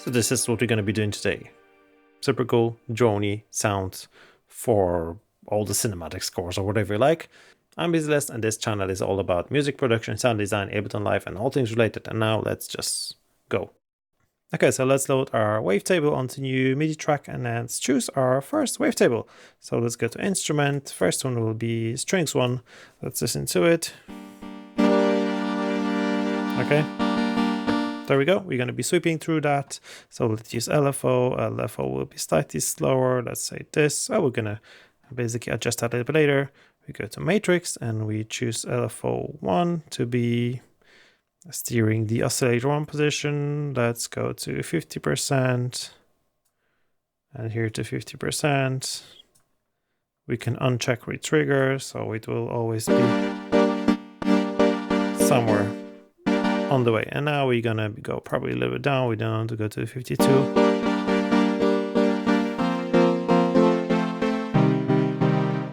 So this is what we're going to be doing today. Super cool, droney sounds for all the cinematic scores or whatever you like. I'm BusyList and this channel is all about music production, sound design, Ableton Live and all things related. And now let's just go. Okay, so let's load our wavetable onto new MIDI track and let's choose our first wavetable. So let's go to instrument. First one will be strings one. Let's listen to it. Okay. There we go. We're going to be sweeping through that. So let's use LFO. LFO will be slightly slower. Let's say this. So we're going to basically adjust that a little bit later. We go to matrix and we choose LFO 1 to be steering the oscillator 1 position. Let's go to 50% and here to 50%. We can uncheck retrigger, so it will always be somewhere on the way. And now we're gonna go probably a little bit down. We don't want to go to 52.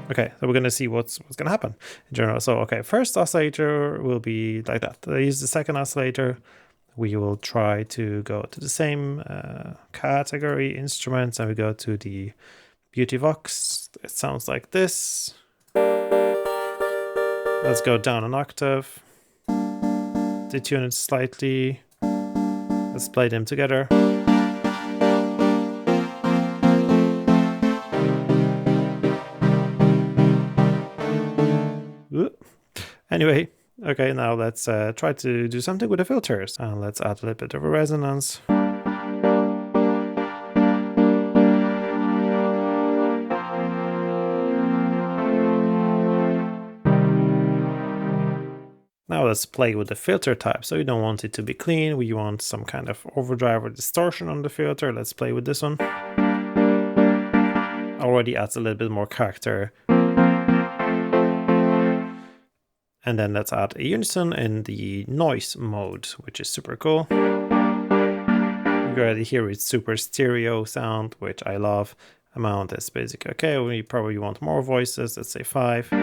Okay, so we're gonna see what's gonna happen in general. So okay, first oscillator will be like that. I use the second oscillator. We will try to go to the same category instruments and we go to the Beauty Vox. It sounds like this. Let's go down an octave. Detune it slightly. Let's play them together. Anyway, okay, now let's try to do something with the filters. And let's add a little bit of a resonance. Now let's play with the filter type. So you don't want it to be clean. We want some kind of overdrive or distortion on the filter. Let's play with this one. Already adds a little bit more character. And then let's add a unison in the noise mode, which is super cool. You already hear it's super stereo sound, which I love. Amount is basically okay. We probably want more voices. Let's say 5.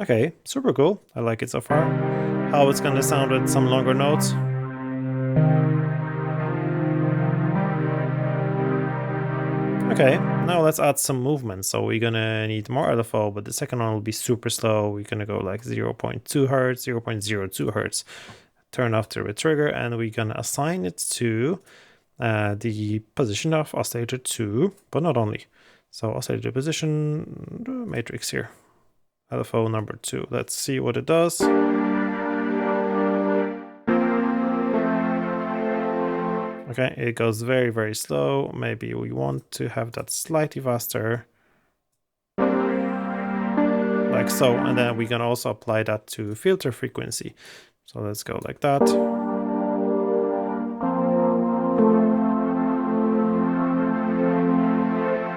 Okay, super cool. I like it so far. How it's gonna sound with some longer notes. Okay, now let's add some movement. So we're gonna need more LFO, but the second one will be super slow. We're gonna go like 0.2 hertz, 0.02 hertz. Turn off the retrigger and we're gonna assign it to the position of oscillator 2, but not only. So oscillator position, matrix here. LFO number 2. Let's see what it does. Okay, it goes very, very slow. Maybe we want to have that slightly faster. Like so. And then we can also apply that to filter frequency. So let's go like that.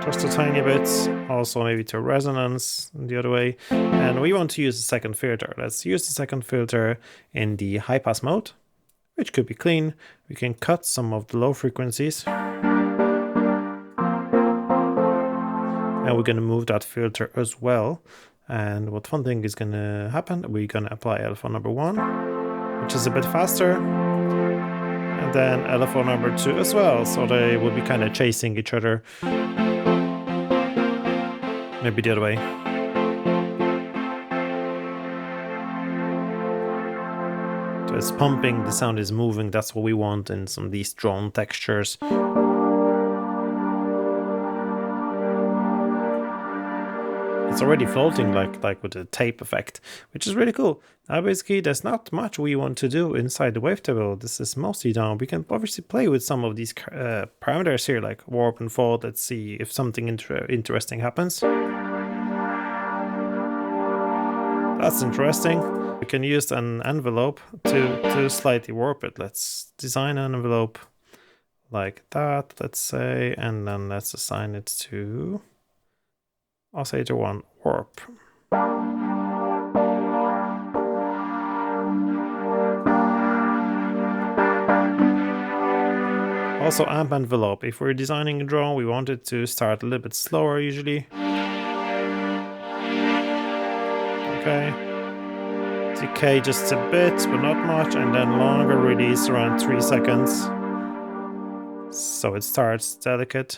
Just a tiny bit, also maybe to resonance the other way. And we want to use the second filter. Let's use the second filter in the high pass mode, which could be clean. We can cut some of the low frequencies. And we're gonna move that filter as well. And what fun thing is gonna happen, we're gonna apply LFO number 1, which is a bit faster. And then LFO number 2 as well. So they will be kind of chasing each other. Maybe the other way. So it's pumping, the sound is moving, that's what we want in some of these drone textures. It's already floating like with the tape effect, which is really cool. Now basically there's not much we want to do inside the wavetable. This is mostly done. We can obviously play with some of these parameters here, like warp and fold. Let's see if something interesting happens. That's interesting. We can use an envelope to slightly warp it. Let's design an envelope like that, let's say, and then let's assign it to oscillator 1 warp. Also amp envelope. If we're designing a drone, we want it to start a little bit slower usually. Okay. Decay just a bit, but not much, and then longer release around 3 seconds. So it starts delicate.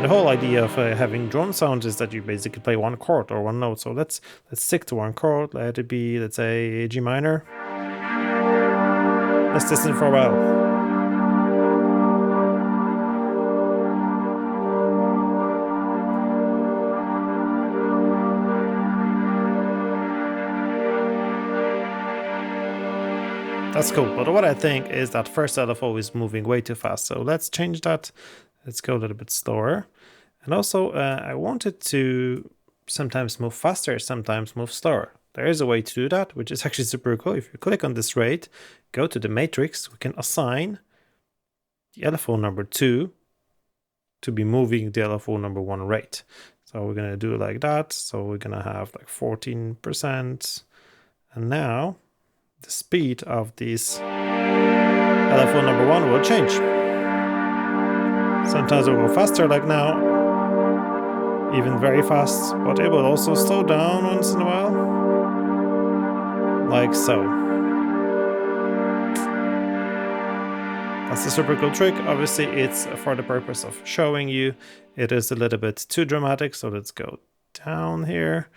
The whole idea of having drone sounds is that you basically play one chord or one note. So let's stick to one chord. Let it be, let's say, G minor. Let's listen for a while. That's cool, but what I think is that first LFO is moving way too fast. So let's change that. Let's go a little bit slower. And also, I want it to sometimes move faster, sometimes move slower. There is a way to do that, which is actually super cool. If you click on this rate, go to the matrix, we can assign the LFO number 2 to be moving the LFO number 1 rate. So we're going to do it like that. So we're going to have like 14%. And now the speed of this LFO number 1 will change. Sometimes it will go faster like now, even very fast, but it will also slow down once in a while, like so. That's a super cool trick. Obviously it's for the purpose of showing you. It is a little bit too dramatic, so let's go down here.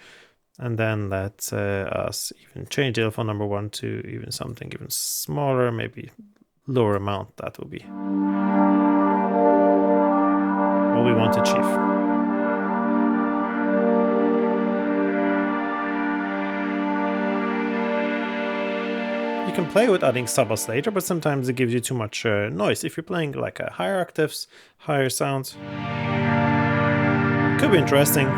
And then let us even change the LFO number 1 to even something even smaller, maybe lower amount. That will be what we want to achieve. You can play with adding sub-bass later, but sometimes it gives you too much noise. If you're playing like higher octaves, higher sounds, it could be interesting.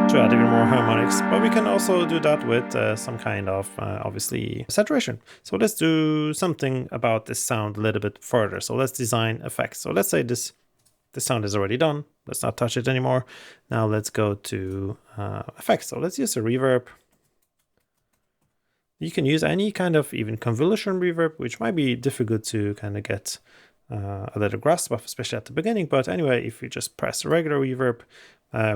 To add even more harmonics, but we can also do that with some kind of obviously saturation. So let's do something about this sound a little bit further. So let's design effects. So let's say this sound is already done. Let's not touch it anymore. Now let's go to effects. So let's use a reverb. You can use any kind of even convolution reverb, which might be difficult to kind of get a little grasp of, especially at the beginning. But anyway, if you just press regular reverb,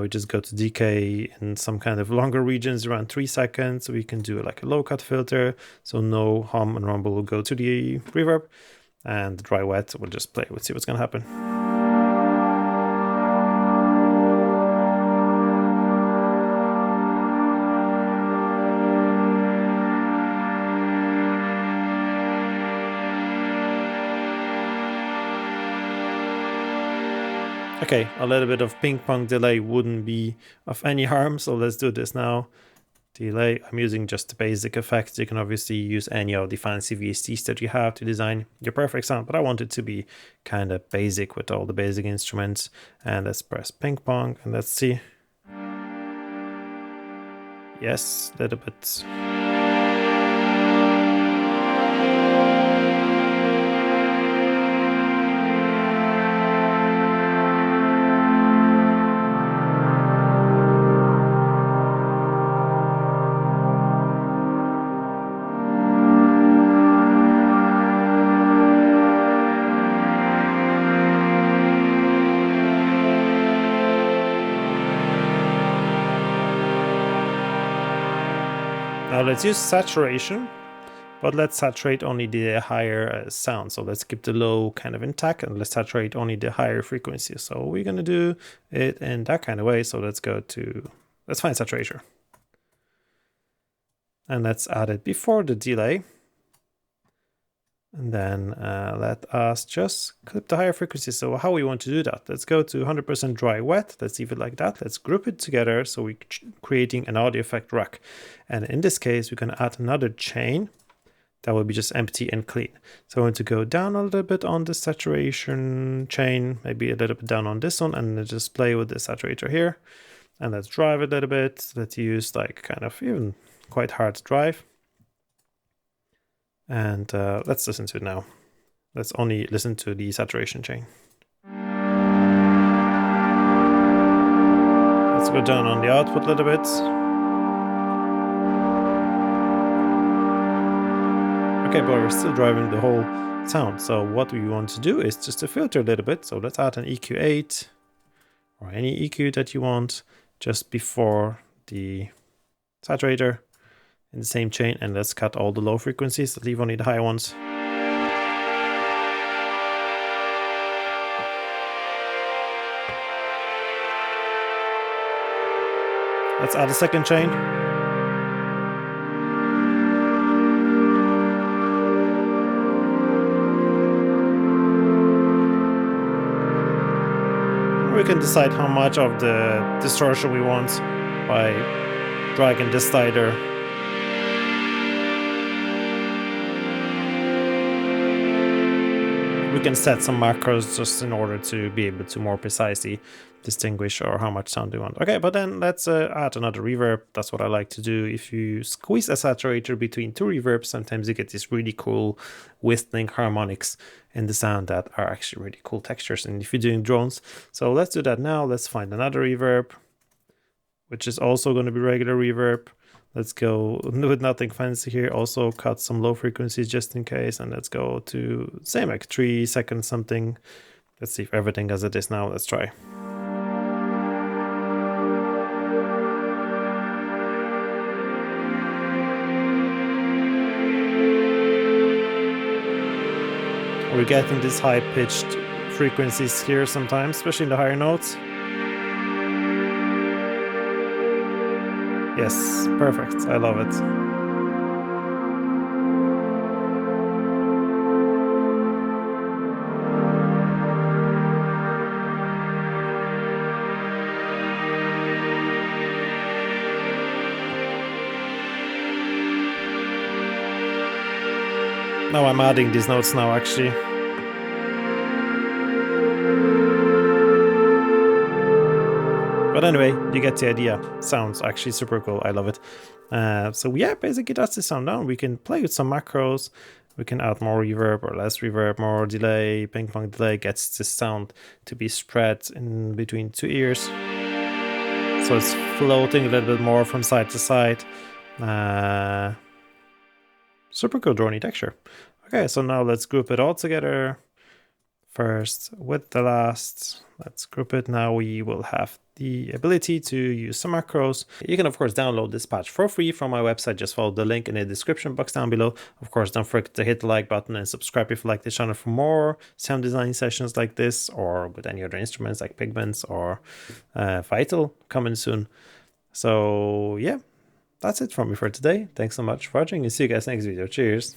we just go to decay in some kind of longer regions around 3 seconds. We can do like a low cut filter, so no hum and rumble will go to the reverb, and the dry wet will just play. We'll see what's gonna happen. Okay, a little bit of ping pong delay wouldn't be of any harm, so let's do this now. Delay, I'm using just the basic effects. You can obviously use any of the fancy VSTs that you have to design your perfect sound, but I want it to be kind of basic with all the basic instruments. And let's press ping pong and let's see. Yes, a little bit. Now let's use saturation, but let's saturate only the higher sound. So let's keep the low kind of intact and let's saturate only the higher frequency. So we're going to do it in that kind of way. So let's find saturation. And let's add it before the delay. And then let us just clip the higher frequency. So how we want to do that? Let's go to 100% dry wet. Let's leave it like that. Let's group it together. So we're creating an audio effect rack. And in this case, we can add another chain that will be just empty and clean. So I want to go down a little bit on the saturation chain, maybe a little bit down on this one, and just play with the saturator here. And let's drive a little bit. Let's use like kind of even quite hard to drive. And let's listen to it now. Let's only listen to the saturation chain. Let's go down on the output a little bit. Okay, but we're still driving the whole sound. So what we want to do is just to filter a little bit. So let's add an EQ8 or any EQ that you want just before the saturator in the same chain, and let's cut all the low frequencies, leave only the high ones. Let's add a second chain. We can decide how much of the distortion we want by dragging this slider. We can set some macros just in order to be able to more precisely distinguish or how much sound we want. Okay, but then let's add another reverb. That's what I like to do. If you squeeze a saturator between two reverbs, sometimes you get these really cool whistling harmonics in the sound that are actually really cool textures. And if you're doing drones, so let's do that now. Let's find another reverb, which is also going to be regular reverb. Let's go with nothing fancy here. Also cut some low frequencies just in case. And let's go to same like 3 seconds something. Let's see if everything as it is now. Let's try. We're getting these high pitched frequencies here sometimes, especially in the higher notes. Yes, perfect. I love it. Now I'm adding these notes now, actually. But anyway, you get the idea. Sounds actually super cool. I love it. So yeah, basically that's the sound now. We can play with some macros. We can add more reverb or less reverb, more delay. Ping pong delay gets this sound to be spread in between two ears. So it's floating a little bit more from side to side. Super cool drony texture. Okay, so now let's group it all together. First with the last, let's group it. Now we will have the ability to use some macros. You can of course download this patch for free from my website. Just follow the link in the description box down below. Of course, don't forget to hit the like button and subscribe if you like this channel for more sound design sessions like this, or with any other instruments like Pigments or Vital coming soon. So yeah, that's it from me for today. Thanks so much for watching and see you guys next video. Cheers.